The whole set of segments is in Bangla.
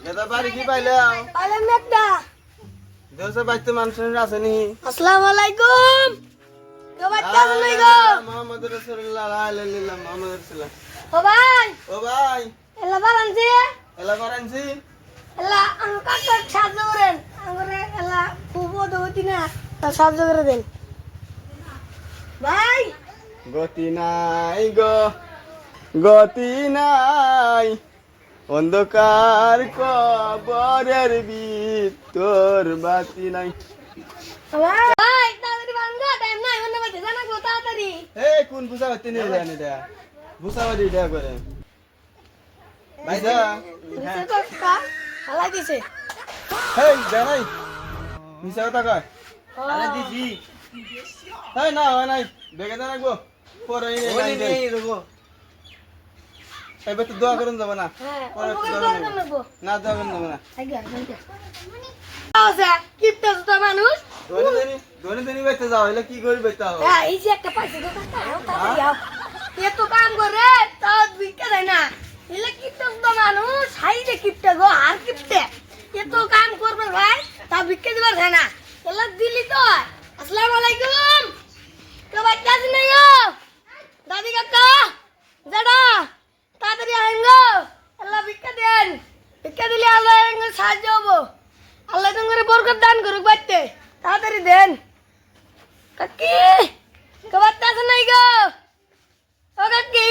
এটা বাড়ি কি পাইলাম পাইলাম একটা দেশে বাইতে মানুষের আসেনি আসসালামু আলাইকুম কে বাচ্চা শুনাই গো মুহাম্মদ রাসূলুল্লাহ আলাইহি মুহাম্মদ রাসূলুল্লাহ ও ভাই ও ভাই এলা বারানছি এলা বারানছি এলা আমি কাটা সাহায্য করেন আমারে এলা খুবও দৌতি না তা সাহায্য করে দেন ভাই গতি নাই গতি নাই অন্ধকার কবরের ভিতর বাতি নাই ভাই তাড়াতাড়ি বাঙ্গা টাইম নাই মনে হচ্ছে জানা গো তাড়াতাড়ি হে কোন বুঝা হতে নিয়ে জানি দা বুঝা হতে দা করে ভাই দা নিচে তো কা হালাই দিছে হেই জানাই মিছা কথা কয় আরে দিছি হেই না হয় নাই বেগে দা রাখবো পরে এই রাখবো এবার তো দোয়া করুন যাব না হ্যাঁ পরে ওকে দোয়া দোয়া করুন করব না দোয়া করুন যাব না আইগা আচ্ছা কিপটা তো মানুষ ধরে দেনি বাইতে যাও হলে কি করি বাইতে যাও হ্যাঁ এই যে একটা পাইছে তো তাড়াতাড়ি আও এ তো কাম করে তা বিকা দেয় না এলে কিপটা তো মানুষ হাই রে কিপটা গো আর কিপটে এ তো কাম করবে ভাই তা বিকা দিবার যায় না এলা দিলি তো আসসালামু আলাইকুম কে বাচ্চা আছে নাই গো দাদি কাকা দাদা তাড়াতাড়ি আইন গো আল্লাহ বিকা দেন বিকা দিলে আল্লাহ এঙ্গে সাহায্য হবো আল্লাহ তোমার বরকত দান করুক বাচ্চা তাড়াতাড়ি দেন কাকি কে বাচ্চা আছে নাই গো ও কাকি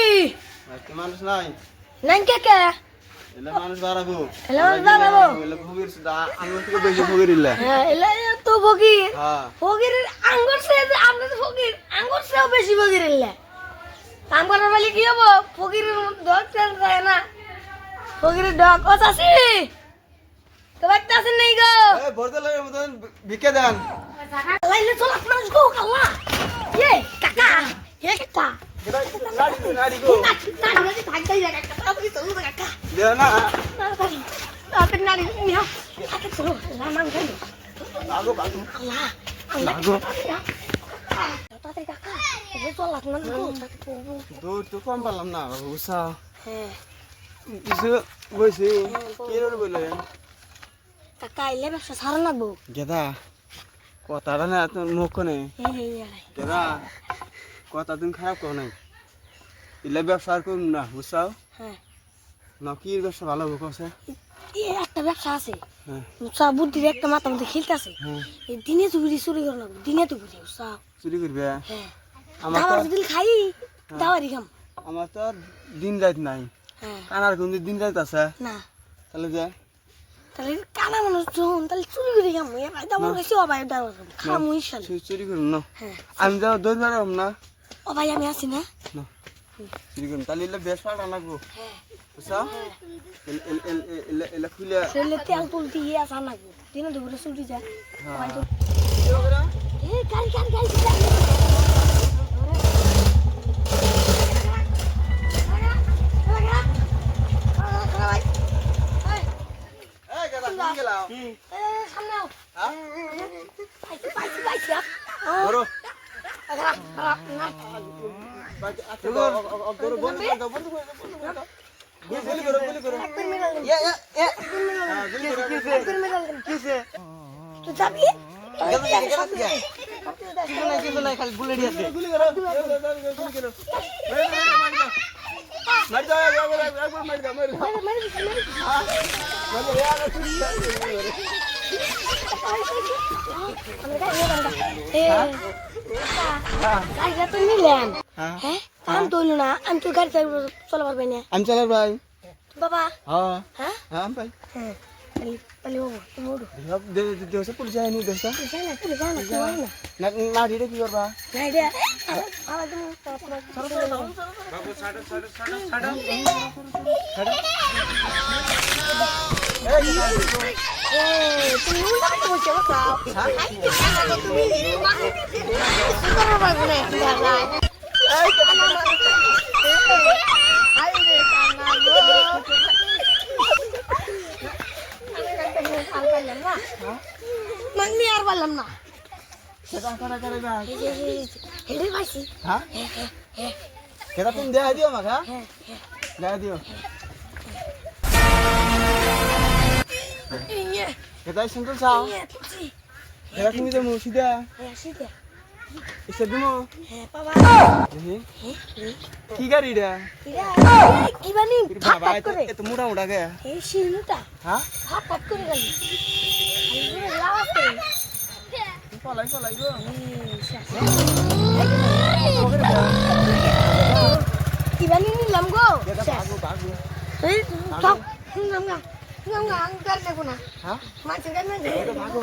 আজকে মানুষ নাই নাই কে কে এলে মানুষ বাড়াবো এলে মানুষ বাড়াবো? এলে ভুগির সুদা আমার থেকে বেশি ভুগির ইল্লা হ্যাঁ এলে তো ফকির হ্যাঁ ফকিরের আঙ্গুর সে আমরা তো ফকির আঙ্গুর সেও বেশি ফকির এলে কাম করার বলে কি হবো ফকিরের ডগ চেঞ্জ হয় না ফকিরের ডগ ও চাষি কে বাচ্চা আছে নাই গো এই বর্দা লাগে মতন ভিক্ষা দেন লাইলে চল আপনার গো কালা এ কাকা এ কাকা নাড়ি গো নাড়ি ভাগদাই জায়গা তাড়াতাড়ি চলো কাকা দেও না তাড়াতাড়ি নাড়ি নিও কাকা চলো রামান গাই আগো বাগো আল্লাহ লাগো তাড়াতাড়ি কাকা এ চল আপনার গো দূর তো কম পারলাম না বুঝছা হ্যাঁ কিছু বইছি কি রে বললেন কাকা এলে ব্যবসা সারা না বউ গেদা কথাটা না তোর মুখ নেই এই গেদা কথা তুমি খারাপ কো নাই ইলে ব্যবসা আর করুন না বুঝছাও হ্যাঁ নকির ব্যবসা ভালো হবে কছে এই একটা ব্যবসা আছে হ্যাঁ মুসা বুদ্ধির একটা মাথা মধ্যে খেলতেছে হ্যাঁ এই দিনে তো বুঝি চুরি করে না দিনে তো বুঝি মুসা চুরি করবে হ্যাঁ আমার দাওয়ার তো যদি খাই দাওয়ারই খাম আমার তো আর দিন রাত নাই হ্যাঁ কানার কোন দিন রাত আছে না তাহলে যে তাহলে কানা মানুষ যখন তাহলে চুরি করে খাম এ ভাই দাওয়ার খাইছি ও ভাই দাওয়ার খাম খামু ইনশাল চুরি করুন না হ্যাঁ আমি যাও দৌড় বেড়াম না ও ভাই আমি আছি না না চুরি করুন তাহলে ইলে বেশ পাড়া লাগবো হ্যাঁ বুঝছা এলে খুলে সেলে তেল তুল দিয়ে আসা না দিনে দুপুরে চুরি যায় ভাই তো এ গাড়ি গাড়ি গাড়ি এই গেদা কোন গেলাও সামনে আও হ্যাঁ পাইছি পাইছি বড় আচ্ছা আচ্ছা বড় বন্ধ করে দাও বন্ধ করে দাও গুলি করো কিসে তুই যাবি কিছু নাই খালি গুলি দিয়েছে গুলি করো মার দাও একবার মার দাও আমি তুইল না আমি তোর গাড়ি চলা পারবে না আমি চালার ভাই বাবা হ্যাঁ হ্যাঁ হ্যাঁ ভাই হ্যাঁ তাহলে বাবু তুমি ওঠো দেশে পুলিশ আইনি দেশে যাই না তুই যাই না তুই আয় না না দিলে কি করবা নাই রে আমার তুমি বাবু ছাড়ো তুমি উল্টা কথা বলছো বাবা তুমি সুন্দর বাবু না কি দাদা এই রে কান্না গো মাংনি আর বললাম না সেটা কারা করে না হেডে পাইছি হ্যাঁ সেটা তুমি দেখা দিও আমাকে হ্যাঁ দেখা দিও ইয়ে এটা সিম্পল চাও ইয়ে তুই এটা তুমি তো মুসিদা হ্যাঁ সিধে এসে দিমো হ্যাঁ বাবা কি গাড়ি রে কি বানি ফাট বাবা ফাট করে এত মোটা মোটা গে এই শিলটা হ্যাঁ ফাট ফাট করে গেল আরে লাভ করে পলাই গো কি বানি নিলাম গো এটা ভাগো এই সব নাম আঙ্গার দেখো না হ্যাঁ মাছ গান না ভাগো